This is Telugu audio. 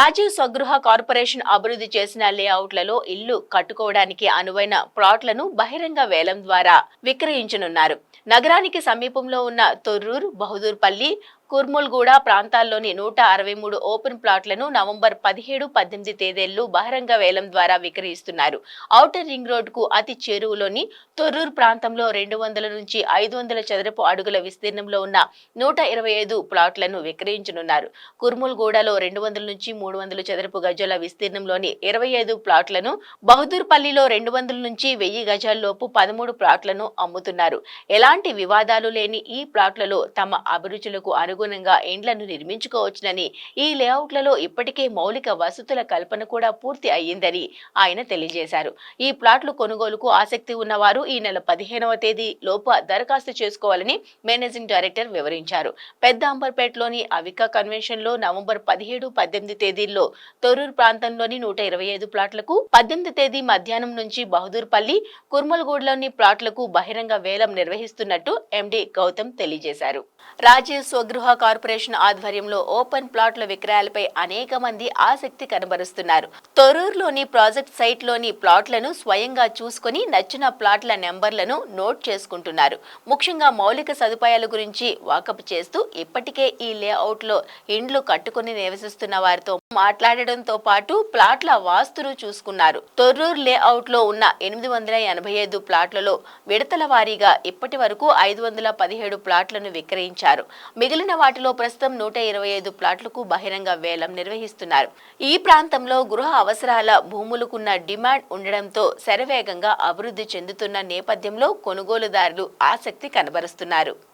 రాజీవ్ స్వగృహ కార్పొరేషన్ అభివృద్ధి చేసిన లేఅవుట్లలో ఇల్లు కట్టుకోవడానికి అనువైన ప్లాట్లను బహిరంగ వేలం ద్వారా విక్రయించనున్నారు. నగరానికి సమీపంలో ఉన్న తొర్రూర్, బహదూర్పల్లి, కుర్ముల్గూడ ప్రాంతాల్లోని 163 ఓపెన్ ప్లాట్లను నవంబర్ 17, 18 తేదీల్లో బహిరంగ వేలం ద్వారా విక్రయిస్తున్నారు. ఔటర్ రింగ్ రోడ్డుకు అతి చేరువలోని తొర్రూర్ ప్రాంతంలో 200 నుంచి 500 చదరపు అడుగుల విస్తీర్ణంలో ఉన్న 125 ప్లాట్లను విక్రయించనున్నారు. కుర్ముల్గూడలో 200 నుంచి 300 చదరపు గజాల విస్తీర్ణంలోని 25 ప్లాట్లను, బహదూర్పల్లిలో 200 నుంచి 1000 గజాల్లోపు 13 ప్లాట్లను అమ్ముతున్నారు. ఎలాంటి వివాదాలు లేని ఈ ప్లాట్లలో తమ అభిరుచులకు అనుగుణంగా ఇండ్లను నిర్మించుకోవచ్చునని, ఈ లేఅవుట్లలో ఇప్పటికే మౌలిక వసతుల కల్పన కూడా పూర్తి అయ్యిందని ఆయన తెలియజేశారు. ఈ ప్లాట్లు కొనుగోలుకు ఆసక్తి ఉన్నవారు ఈ నెల 15వ తేదీ లోపు దరఖాస్తు చేసుకోవాలని మేనేజింగ్ డైరెక్టర్ వివరించారు. పెద్ద అంబర్పేటలోని అవికా కన్వెన్షన్ లో నవంబర్ 17, 18 తేదీల్లో తొర్రూర్ ప్రాంతంలోని 125 ప్లాట్లకు, 18 తేదీ మధ్యాహ్నం నుంచి బహదూర్పల్లి, కుర్మల్గూడలోని ప్లాట్లకు బహిరంగ వేలం నిర్వహిస్తున్నట్టు ఎండీ గౌతమ్ తెలియజేశారు. రాజీవ్ స్వగృహ కార్పొరేషన్ ఆధ్వర్యంలో ఓపెన్ ప్లాట్ల విక్రయాలపై అనేక మంది ఆసక్తి కనబరుస్తున్నారు. తొర్రూరులోని ప్రాజెక్ట్ సైట్ లోని ప్లాట్లను స్వయంగా చూసుకుని నచ్చిన ప్లాట్ల నెంబర్లను నోట్ చేసుకుంటున్నారు. ముఖ్యంగా మౌలిక సదుపాయాల గురించి వాకప్ చేస్తూ ఇప్పటికే ఈ లేఅవుట్ లో ఇండ్లు కట్టుకుని నివసిస్తున్న వారితో మాట్లాడడంతో పాటు ప్లాట్ల వాస్తును చూసుకున్నారు. తొర్రూరు లేఅవుట్ లో ఉన్న 885 ప్లాట్లలో విడతల వారీగా ఇప్పటి వరకు 517 ప్లాట్లను విక్రయించారు. మిగిలిన వాటిలో ప్రస్తుతం 125 ప్లాట్లకు బహిరంగ వేలం నిర్వహిస్తున్నారు. ఈ ప్రాంతంలో గృహ అవసరాల భూములకున్న డిమాండ్ ఉండడంతో శరవేగంగా అభివృద్ధి చెందుతున్న నేపథ్యంలో కొనుగోలుదారులు ఆసక్తి కనబరుస్తున్నారు.